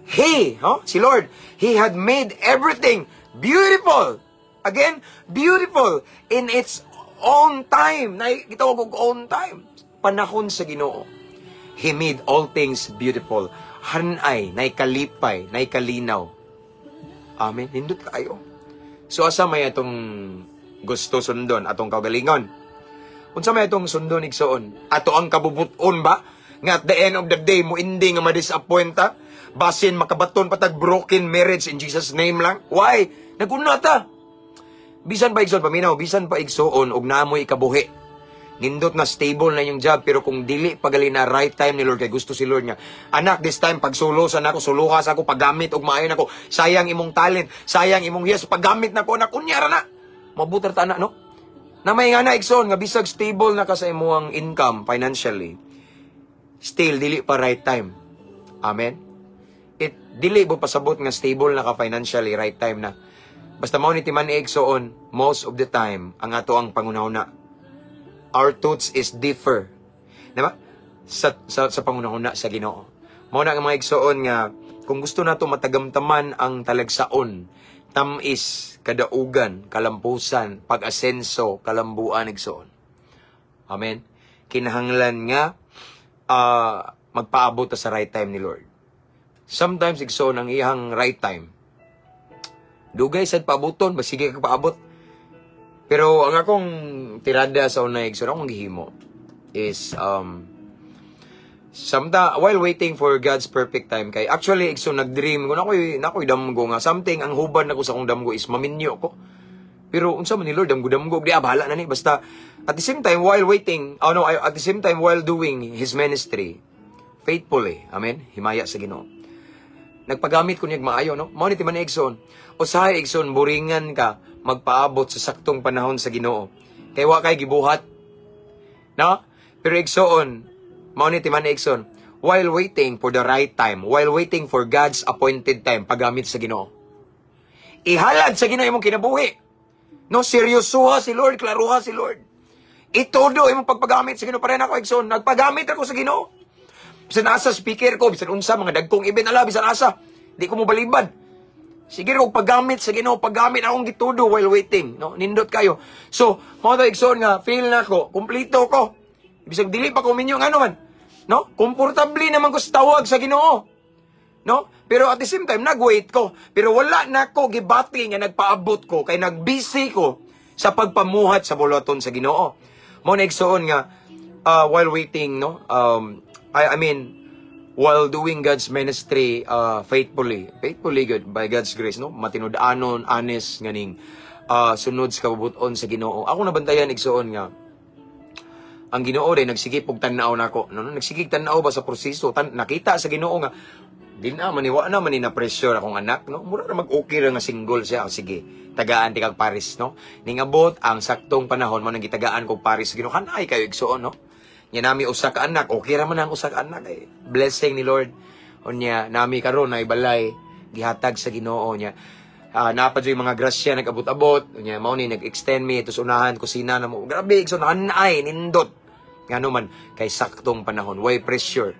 Si Lord, He had made everything beautiful. Again, beautiful in its own time. Gitawag og own time. Panahon sa Ginoo. He made all things beautiful. Hanay, naikalipay, naikalinaw. Amen. Nindot kayo. So, asa may itong gusto sundon, atong kagalingon? Unsa may itong sundon igsoon? Ato ang kabubuton ba? Nga at the end of the day, mo hindi nga ma-disappoint ta? Basin makabaton patag broken marriage in Jesus' name lang? Why? Naguna ta. Bisan pa igsoon, paminaw, bisan pa igsoon, og naamoy ikabuhi. Nindot na stable na yung job, pero kung dili pagali na right time ni Lord, kay gusto si Lord nga, anak, this time, pag sulusan ako, suluhas ako, paggamit, og maayon ako, sayang imong talent, sayang imong hiyas, paggamit na ko, anak, kunyara na. Mabutar ta na, no? Na may nga na, igsoon, nga bisag stable na ka sa imuang income, financially, still, dili pa right time. Amen? Dili mo pasabot nga stable na ka financially, right time na. Basta mao ni timan igsoon, most of the time, ang ato ang pangunahuna, our thoughts is differ. Diba? Sa pangunahuna sa Ginoo. Mao na nga mga igsoon nga, kung gusto nato matagamtaman ang talagsaon, tamis, kadaugan, kalampusan, pag-asenso, kalambuan, igsoon. Amen? Kinahanglan nga, magpaabot sa right time ni Lord. Sometimes, igsoon ang iyang right time. Dugay sad paabuton, basige ka paabot. Pero ang akong tirada sa unay igsoon, akong gihimo is while waiting for God's perfect time kay actually igsoon nagdream ko nakoy damgo nga something ang hubad nako sa akong damgo is maminyo ko. Pero unsa man ni Lord damgo di bahala na ni basta at the same time while waiting at the same time while doing his ministry faithfully, amen, himaya sa Ginoo. Nagpagamit ko niyag maayo, no? Mao ni timan igsoon. Usahay igsoon buringan ka magpaabot sa saktong panahon sa Ginoo. Kay wa kay gibuhat. No? Pero igsoon, mao ni timan igsoon, while waiting for the right time, while waiting for God's appointed time, pagamit sa Ginoo. Ihalad sa Ginoo imong kinabuhi. No, seryosoha si Lord, klaruha si Lord. Itodo imong pagpagamit sa Ginoo. Pare na ako igsoon, nagpagamit ako sa Ginoo. Bisan asa speaker ko, bisan unsa mga dagkong event ala, bisan asa, di ko mo balibad. Sige ko paggamit sa Ginoo, paggamit akong gitudo while waiting, no? Nindot kayo. So, mo ta igsoon nga feel na ko, kumpleto ko. Bisag dili pa ko minyo ngano man, no? Komportable naman ko sa tawag sa Ginoo. No? Pero at the same time nag-wait ko, pero wala na ko gibati nga nagpaabot ko kay nagbisi ko sa pagpamuhat sa bulaton sa Ginoo. Mo na igsoon nga while waiting, no? I mean, while doing God's ministry faithfully good by God's grace, no? Matinud-anon, honest, nganing sunod sa kabubuton sa Ginoo. Ako nabantayan igsoon nga ang Ginoo rin nagsigip og tan-aw nako, no? Nagsigig tan-aw ba sa proseso, nakita sa Ginoo nga di na maniwa na manina pressure akong anak, no? Mura na mag-okay ra nga single siya. Sige, tagaan ti kag Paris, no? Ning abot ang saktong panahon man nang gitagaan kog Paris Ginoo. Kanay kayo igsoon, no? Nya nami usa ka anak, okay ra man ang usa ka anak eh. Blessing ni Lord. Unya nami karon na ibalay gihatag sa Ginoo nya. Naapa joy mga grasya nag-abot-abot. Unya mao ni nag-extend me tus unahan kusina na mo. Grabe igsoon anay nindot. Ngano man kay saktong panahon, way pressure.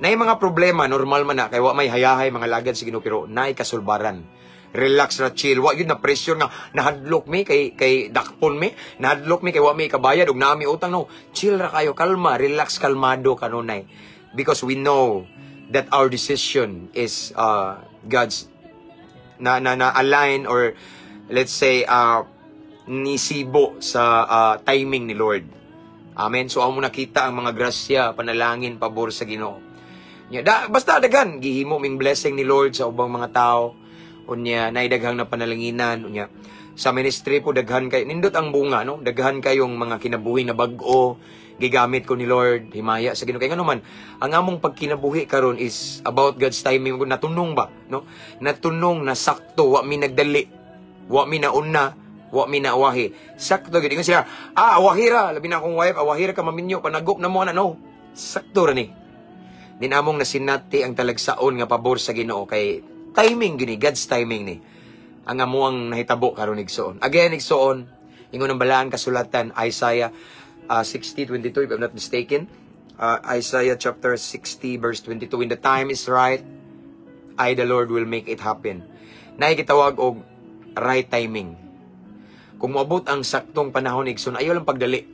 Nay mga problema normal man na kay wa may hayahay mga lagad sa Ginoo pero nay kasulbaran. Relax na chill. Wa yun na pressure nga nahadlok mi kay dakpon mi, nahadlok mi kay wa mi kabayad ug nami utang, no. Chill ra kayo, kalma, relax, kalmado kanunay. Because we know that our decision is God's na align or let's say nisibo sa timing ni Lord. Amen. So amo nakita ang mga grasya, panalangin, pabor sa Ginoo. Basta dagan gihimo ming blessing ni Lord sa ubang mga tao. Unya naidaghang na panalanginan, unya sa ministry po daghan kay nindot ang bunga, no? Daghan kayong mga kinabuhi na bag-o gigamit ko ni Lord, himaya sa Ginoo. Kay ngano man ang among pagkinabuhi karon is about God's timing. Natunong ba, no? Natunong na sakto, wa mi nagdali, wa mi nauna, wa mi naawahi. Sakto gid ingon sila, awahira, labi na akong wife, awahira ka maminyo, panagop na mo na, no. Sakto ra ni. Din among nasinati ang talagsaon nga pabor sa Ginoo kay timing gini, God's timing ni. Ang amuang nahitabo karon igsoon. Again igsoon, ingon ang balaan kasulatan Isaiah 60:22 if I'm not mistaken. Isaiah chapter 60 verse 22, when the time is right, I, the Lord, will make it happen. Nakikitawag og right timing. Kung moabot ang saktong panahon, igsoon, ayaw lang pagdali.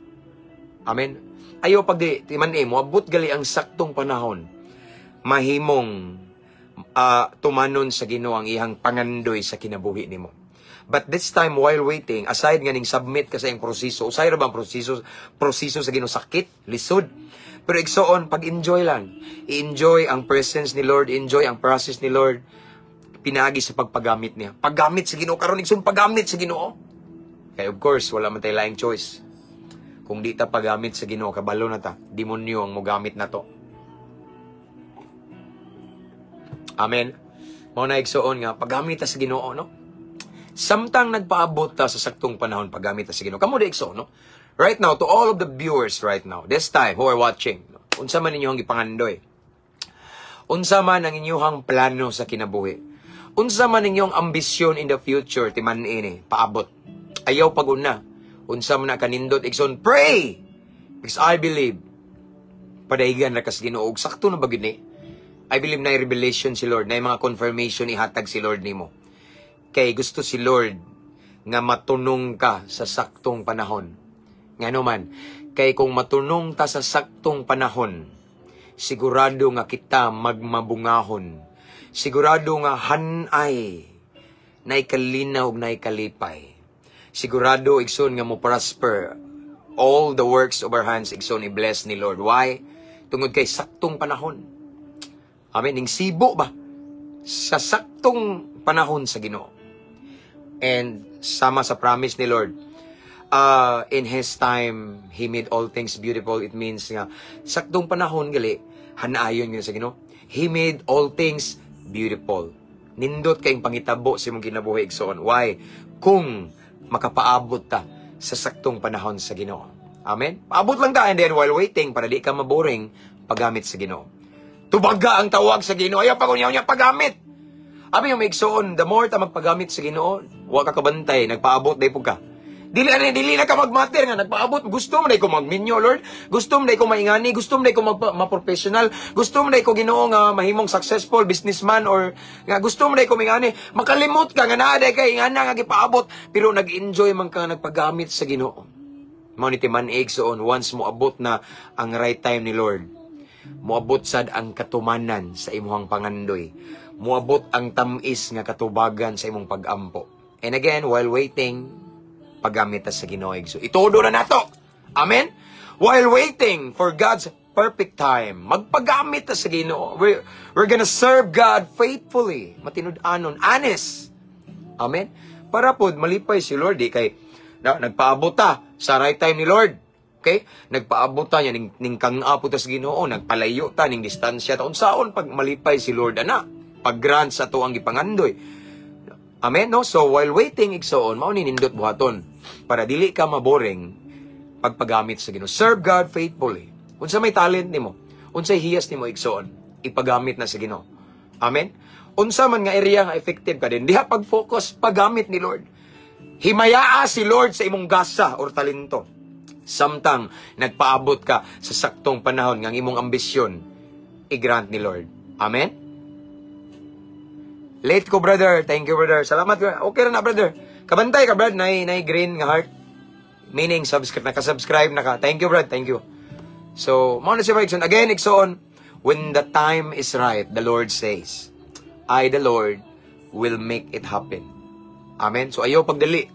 Amen? Ayaw pagdali. Timan moabot gali ang saktong panahon. Mahimong tumanon sa Ginoo ang ihang pangandoy sa kinabuhi nimo. But this time, while waiting, aside nga ning submit ka sa iyang proseso, usay ra bang proseso sa Ginoo, sakit, lisod. Pero igsoon, pag-enjoy lang. I-enjoy ang presence ni Lord, enjoy ang process ni Lord. Pinagi sa pagpagamit niya. Paggamit sa Ginoo, karon igsoon paggamit sa Ginoo. Kaya of course, wala man tayo laing choice. Kung di ta paggamit sa Ginoo, kabalo na ta. Demonyo ang mogamit na to. Amen. Mao na igsoon nga paggamit ta sa Ginoo, no? Samtang nagpaabot ta sa saktong panahon paggamit ta sa Ginoo. Kamo di igsoon, no? Right now, to all of the viewers right now, this time who are watching, no? Unsa man inyong gipangandoy? Unsa man ang inyong plano sa kinabuhi? Unsa man inyong ambisyon in the future timan ini paabot? Ayaw pag-una. Unsa man na kanindot igsoon, pray! Because I believe padahigan na kas Ginoo. Sakto na ba gid ni? I believe na revelation si Lord, na mga confirmation ihatag si Lord nimo. Kay gusto si Lord nga matunong ka sa saktong panahon. Ngano man, kay kung matunong ta sa saktong panahon, sigurado nga kita magmabungahon. Sigurado nga hanay, naikalinaw ug naikalipay. Sigurado igsoon nga mo prosper. All the works of our hands igsoon i-bless ni Lord. Why? Tungod kay saktong panahon. Amen. Ning sibo ba? Sa saktong panahon sa Ginoo. And sama sa promise ni Lord, in His time, He made all things beautiful. It means nga, saktong panahon, gali, hanaayon yun sa Ginoo. He made all things beautiful. Nindot kayong pangitabo sa imong kinabuhi igsoon. Why? Kung makapaabot ta sa saktong panahon sa Ginoo. Amen? Paabot lang ta, and then while waiting, para di ka maboring, paggamit sa Ginoo. Tubaga ang tawag sa Ginoo. Ayaw pagunyaw niya paggamit. Abi yung maigsoon, the more ta magpagamit sa Ginoo, wa ka kabantay, nagpaabot day po ka. Dili na ka magmater nga, nagpaabot. Gusto mo na ko magminyo, Lord. Gusto mo na ko maingani. Gusto mo na ko ma-professional. Gusto mo na ko Ginoo nga mahimong successful businessman or nga gusto mo na ko maingani. Makalimot ka nga naaday kay nga nga gipaabot. Pero nag-enjoy man ka nagpagamit sa Ginoo. Mao ni timan igsoon, once mo abot na ang right time ni Lord. Moabot sad ang katumanan sa imuhang pangandoy. Moabot ang tamis nga katubagan sa imong pag-ampo. And again, while waiting, paggamit sa Ginoo. So, itudo na nato. Amen? While waiting for God's perfect time, magpagamit sa Ginoo. We're gonna serve God faithfully. Matinud-anon, honest. Amen? Para po, malipay si Lord. Kay, nagpaabot ta sa right time ni Lord. Okay? Nagpaabot ta niya, ning kang-apo ta sa Ginoo, nagpalayo ta, ning distansya ta. Unsaon pag malipay si Lord, ana? Pag-grant sa to ang gipangandoy. Amen, no? So, while waiting, igsoon, mao ni nindot buhaton. Para dili ka maboring pagpagamit sa Ginoo. Serve God faithfully. Unsa may talent nimo, unsay hiyas nimo igsoon, ipagamit na sa Ginoo. Amen? Unsa man nga area nga effective ka din, diha pag-focus, paggamit ni Lord. Himayaa si Lord sa imong gasa or talento. Samtang nagpaabot ka sa saktong panahon ng imong ambisyon, i-grant ni Lord. Amen? Late ko, brother. Thank you, brother. Salamat. Okay na, brother. Kabantay ka, brad. Nay green nga heart. Meaning, nakasubscribe na ka. Thank you, brad. Thank you. So, mauna siya Ikson. Again, Ikson, when the time is right, the Lord says, I, the Lord, will make it happen. Amen? So, ayaw pagdali.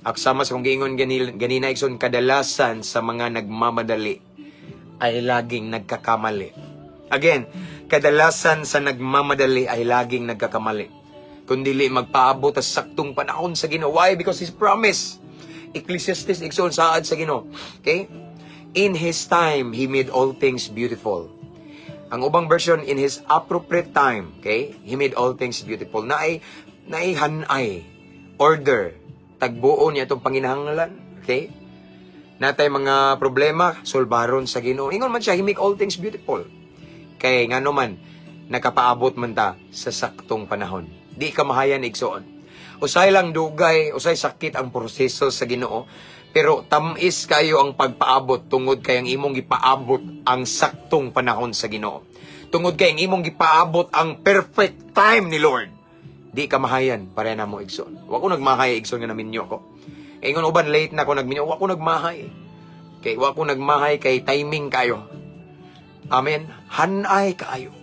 Aksama sa kong giingon ganina, Ikson, kadalasan sa mga nagmamadali ay laging nagkakamali. Again, kadalasan sa nagmamadali ay laging nagkakamali. Kundili magpaabot sa saktong panahon sa Ginoo. Why? Because His promise. Ecclesiastes, Ikson, saad sa Ginoo. Okay? In His time, He made all things beautiful. Ang ubang version, in His appropriate time, okay? He made all things beautiful. Hanay, order, tagbuo niya itong panginahanglan, okay? Natay mga problema, solbaron sa Ginoo. Ingon man siya, He make all things beautiful. Kay nga naman, nakapaabot man ta sa saktong panahon. Di ka mahayan igsoon. Usay lang dugay, usay sakit ang proseso sa Ginoo, pero tamis kayo ang pagpaabot tungod kay ang imong gipaabot ang saktong panahon sa Ginoo. tungod kay ang imong gipaabot ang perfect time ni Lord. Di ka mahayan, pare na mo igsoon. Wa ko nagmahay igsoon nga naminyo ko. Ingon uban late na ko nagminyo, wa ko nagmahay. Kay wa ko nagmahay kay timing kayo. Amen. Hanay kaayo.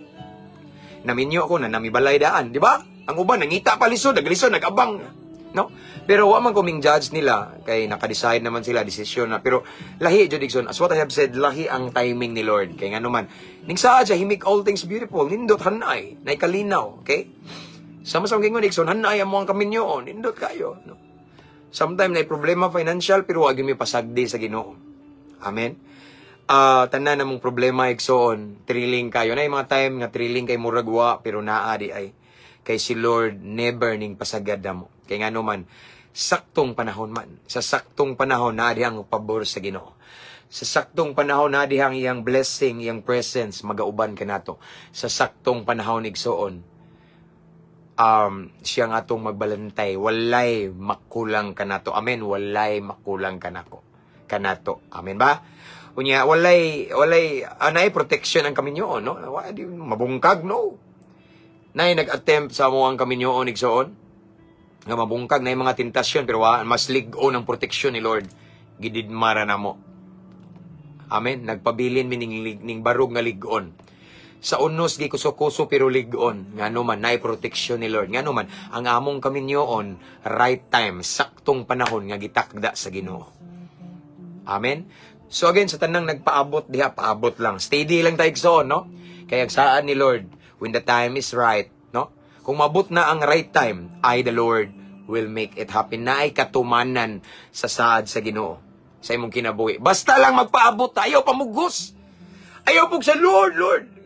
Naminyo ko na namibalay daan, di ba? Ang uban nangita pa lisod, nagabang, no? Pero wa man kuming judge nila kay naka-decide naman sila desisyon na. Pero lahi jud igsoon, as what I have said, lahi ang timing ni Lord. Kay ngano man, ning saa siya he make all things beautiful. Nindot hanay, nay kalinaw, okay? Sama-sama gingon igsoon, hanay amo ang kaminyo, nindot kayo, no? Sometimes na problema financial pero wag mi pasagdi sa Ginoo. Amen. Tanan namong problema igsoon, thrilling kayo. Na mga time nga thrilling kay muragwa pero naa di ay kay si Lord never ning pasagad mo. Kay ngano man saktong panahon man. Sa saktong panahon na dihang pabor sa Ginoo. Sa saktong panahon na dihang iyang blessing, iyang presence magauban kanato. Sa saktong panahon igsoon, siya nga atong magbalantay, walay makulang kanato. Amen, walay makulang kanato. Amen ba? Unya, walay, anay protection ang kaminyoon, no? Mabungkag, no? Nay nag-attempt sa mo ang kaminyoon, igsoon, nga mabungkag na yung mga tentasyon, pero mas lig-on ang protection ni Lord. Gididmara na mo. Amen, nagpabilin mi ning barog nga lig-on. Sa unos di kuso-kuso pero ligon. Ngano man, naay proteksyon ni Lord. Ngano man, ang among kaminyoon, right time, saktong panahon nga gitakda sa Ginoo. Amen? So again, sa tanang nagpaabot, diha, paabot lang. Steady lang tayo igsoon, no? Kaya saan ni Lord, when the time is right, no? Kung mabot na ang right time, the Lord will make it happen. Naay katumanan sa saad sa Ginoo, sa imong kinabuhi. Basta lang magpaabot tayo, pamugos. Ayaw po sa Lord.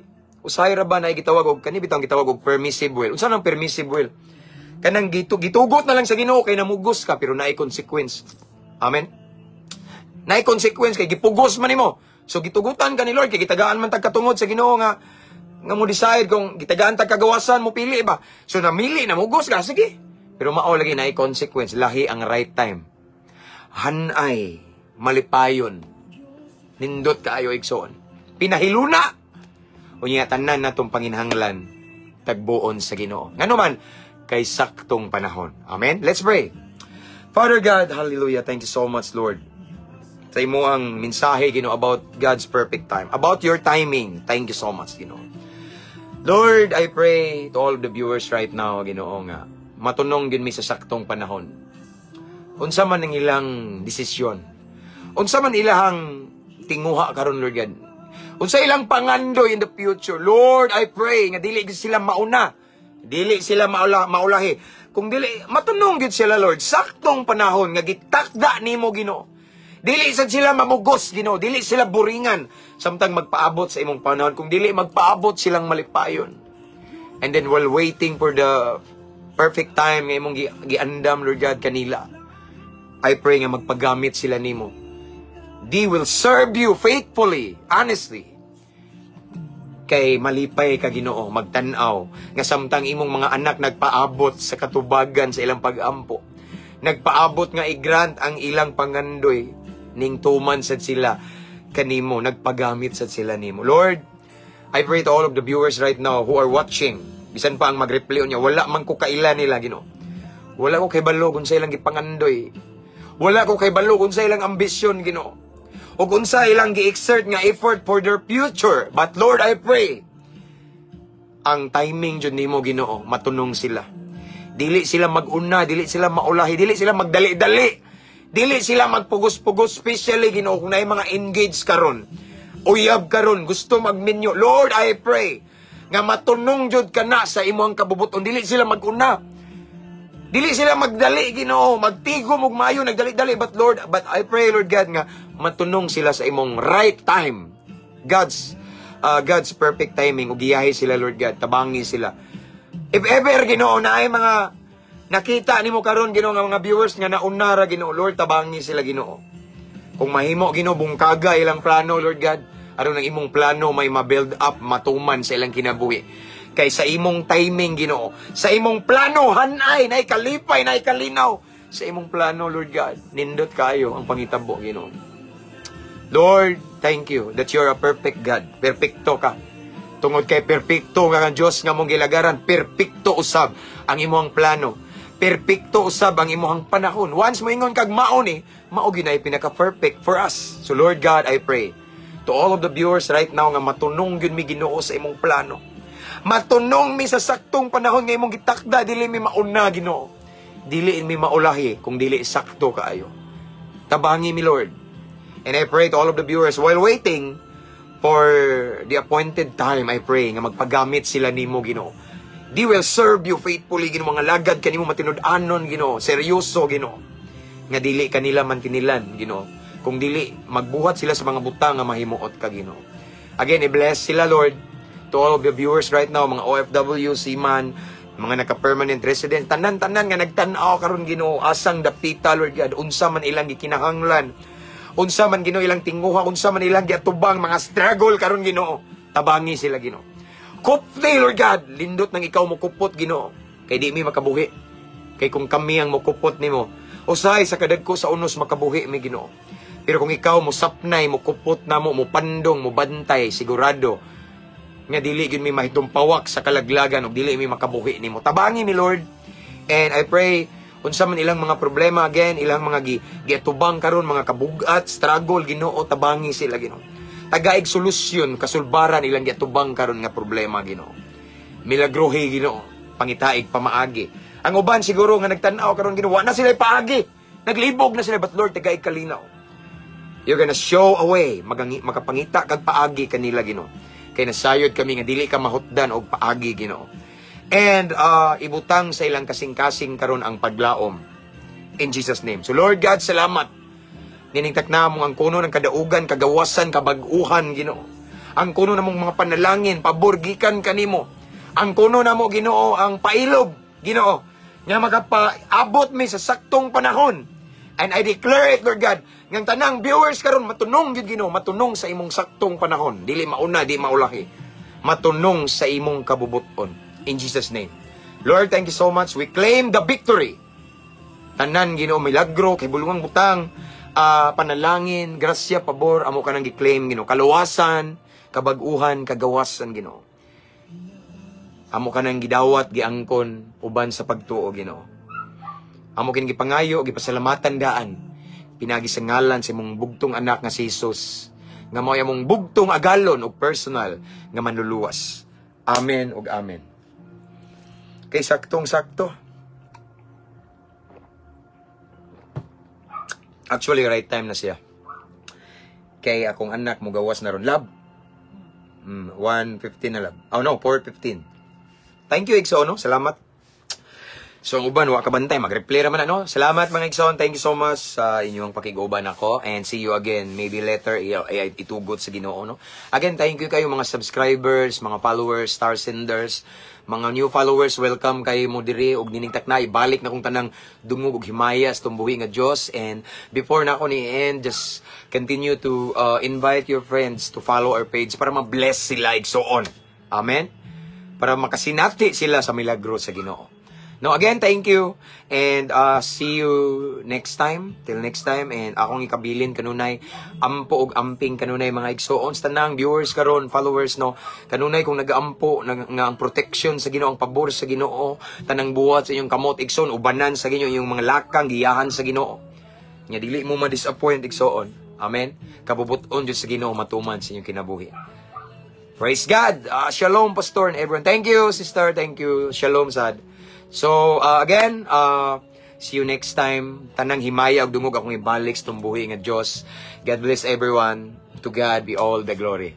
Usahay ra ba na gitawag og kani bitang gitawag og permissive will. Unsa nang permissive will? Kanang gitugot na lang sa Ginoo kay namugos ka pero naay consequence. Amen. Naay consequence kay gipugos man nimo. So gitugutan ka ni Lord kay gitagaan man tagkatungod sa Ginoo nga mo decide kung gitagaan tag kagawasan mo pili ba. So namili namugos ka sige. Pero mao lagi naay consequence, lahi ang right time. Hanay malipayon. Nindot kaayo igsoon. Pinahiluna. Unya tanan natong panginhanglan tagbuon sa Ginoo. Ngano man kay saktong panahon. Amen. Let's pray. Father God, hallelujah. Thank you so much, Lord. Sa imo ang mensahe Ginoo about God's perfect time. About your timing. Thank you so much, Ginoo. Lord, I pray to all of the viewers right now, Ginoo nga matunong gid mi sa saktong panahon. Unsa man ang ilang desisyon. Unsa man ilang tinguha karon, Lord God. Unsa ilang pangandoy in the future. Lord, I pray nga dili sila mauna. Dili sila maulahi. Kung dili matunong gid sila, Lord, saktong panahon nga gitakda nimo, Ginoo. Dili sad sila mamugos, Ginoo. Dili sila buringan samtang magpaabot sa imong panahon. Kung dili magpaabot silang malipayon. And then while waiting for the perfect time nga imong giandam, Lord God, kanila, I pray nga magpagamit sila nimo. They will serve you faithfully, honestly. Kay malipay ka, Ginoo, magtanaw nga samtang imong mga anak nagpaabot sa katubagan sa ilang pag-ampo. Nagpaabot nga i-grant ang ilang pangandoy ning tuman sad sila kanimo, nagpagamit sad sila nimo. Lord, I pray to all of the viewers right now who are watching. Bisan pa ang mag-replay niya, wala man ko kaila nila, Ginoo. Wala ko kay balo kung sa ilang gipangandoy. Wala ko kay balo kung sa ilang ambisyon, Ginoo. O kung sa ilang gi-exert nga effort for their future. But Lord, I pray, ang timing dyan nimo, Ginoo, matunong sila. Dili sila mag-una, dili sila maulahi, dili sila magdali-dali. Dili sila magpugos-pugos, especially, Ginoo, kung na mga engaged karon, uyab karon, gusto magminyo. Lord, I pray, nga matunong dyan ka na sa imong kabubuton. Dili sila mag-una. Dili sila magdali, Ginoo, magtigom ug maayo, nagdali-dali. But I pray, Lord God, nga matunong sila sa imong right time. God's perfect timing. Ug giyahi sila, Lord God, tabangi sila. If ever, Ginoo, na ay mga nakita nimo karon, Ginoo, nga mga viewers nga naunara, Ginoo, Lord, tabangi sila, Ginoo. Kung mahimo, Ginoo, bungkaga ilang plano, Lord God, aron ang imong plano may ma-build up, matuman sa ilang kinabuhi. Kay sa imong timing, Ginoo, sa imong plano, hanay, na ikalipay, na ikalinaw, sa imong plano, Lord God, nindot kayo ang pangitabo, Ginoo. Lord, thank you that you're a perfect God. Perfecto ka. Tungod kay perpekto nga ang Dios nga mong gilagaran, perpekto usab ang imong plano. Perpekto usab ang imong panahon. Once mo ingon kag maon mao ginay pinaka-perfect for us. So Lord God, I pray to all of the viewers right now nga matunong gyud mi Ginoo sa imong plano. Matunong mi sa saktong panahon nga imong gitakda, dili mi mauna Ginoo. Dili mi maulahi kung dili sakto kaayo. Tabangi mi Lord. And I pray to all of the viewers while waiting for the appointed time, I pray nga magpagamit sila nimo Ginoo. They will serve you faithfully, Ginoo, mga lagad kanimo matinud-anon, Ginoo, seryoso, Ginoo. Nga dili kanila mantinilan, Ginoo. Kung dili magbuhat sila sa mga butang nga mahimuot ka, Ginoo. Again, i-bless sila, Lord, to all of the viewers right now, mga OFW, seaman, mga naka-permanent resident, tanan-tanan nga nagtan-aw karon, Ginoo, asang dapita, Lord God, unsa man ilang gikinahanglan, unsa man Ginoo ilang tinguha, unsa man ilang giatubang mga struggle karon, Ginoo. Tabangi sila, Ginoo. Kupte, Lord God, lindot nang ikaw mo kupot, Ginoo. Kay di mi makabuhi. Kay kung kami ang mo kupot nimo, usay sa kadagko sa unos makabuhi mi, Ginoo. Pero kung ikaw mo sapnay, mo kupot na mo pandong, mo bantay, sigurado nga dili gyud mi mahitumpawak sa kalaglagan ug dili mi makabuhi nimo. Tabangi mi, Lord. And I pray unsa man ilang mga problema, again, ilang mga giatubang karon, mga kabugat, struggle, Ginoo, tabangi sila, Ginoo. Tagaig solusyon, kasulbaran ilang giatubang karon nga problema, Ginoo. Milagrohi, Ginoo, pangitaig pamaagi. Ang uban siguro nga nagtan-aw karon, Ginoo, wa na sila paagi. Naglibog na sila, but Lord, tagaig kalinaw. You're gonna show a way, makapangita kag paagi kanila, Ginoo. Kay nasayod kami nga dili ka mahutdan og paagi, Ginoo. And ibutang sa ilang kasing-kasing karon ang paglaom. In Jesus' name. So Lord God, salamat. Niningtak na mong ang kuno ng kadaugan, kagawasan, kabag-uhan, Ginoo. Ang kuno na mong mga panalangin, paborgikan kanimo. Ang kuno na mo, Ginoo, ang pailog, Ginoo, nga magapaabot mi sa saktong panahon. And I declare it, Lord God, ngang tanang viewers karon matunong yun, Ginoo, matunong sa imong saktong panahon. Dili mauna, di maulahi. Matunong sa imong kabubuton. In Jesus' name. Lord, thank you so much. We claim the victory. Tanan, Ginoo, milagro, kay bulungang butang, panalangin, grasya, pabor, amo ka nang gi-claim, Ginoo. Kaluwasan, kabag-uhan, kagawasan, Ginoo. Amo ka nang gidawat, giangkon, uban sa pagtuo, Ginoo. Amo kin gipangayo, gipasalamatan daan. Pinagi sa ngalan sa imong bugtong anak nga si Jesus. Nga mao imong bugtong agalon o personal nga manluluwas. Amen ug amen. Kay saktong-sakto. Actually, right time na siya. Kay akong anak mo gawas na ron. Lab. 1:15 na lab. Oh no, 4:15. Thank you, Igsoon. No? Salamat. So, ang uban, wa kabantay. Mag-replay naman, ano? Salamat, mga Igsoon. Thank you so much sa inyong pakiguban ako. And see you again. Maybe later, itugot sa Ginoo, no? Again, thank you kayo mga subscribers, mga followers, star senders, mga new followers, welcome kayo mo diri og niningtak na ibalik na kung tanang dungog og himayas tumbuhi nga Dios. And before na ako ni end, just continue to invite your friends to follow our page para ma-bless sila Igsoon. Amen. Para makasinati sila sa milagro sa Ginoo. No, again, thank you. And see you next time. Till next time. And akong ikabilin kanunay ampo og amping kanunay mga Igsoon. Tanang viewers karon, followers, no. Kanunay kung nagaampo nga ang protection sa Ginoo, ang pabor sa Ginoo, tanang buhat sa inyong kamot Igsoon, ubanan sa Ginoo, yung mga lakang giyahan sa Ginoo. Nya dili mo ma-disappoint Igsoon. Amen. Kabubuton jud sa Ginoo matuman sa inyong kinabuhi. Praise God. Shalom, Pastor, and everyone. Thank you, sister. Thank you. Shalom, sad. So, again, see you next time. Tanang himaya og dungog akong ibalik sa tumbuhi nga Dios. God bless everyone. To God be all the glory.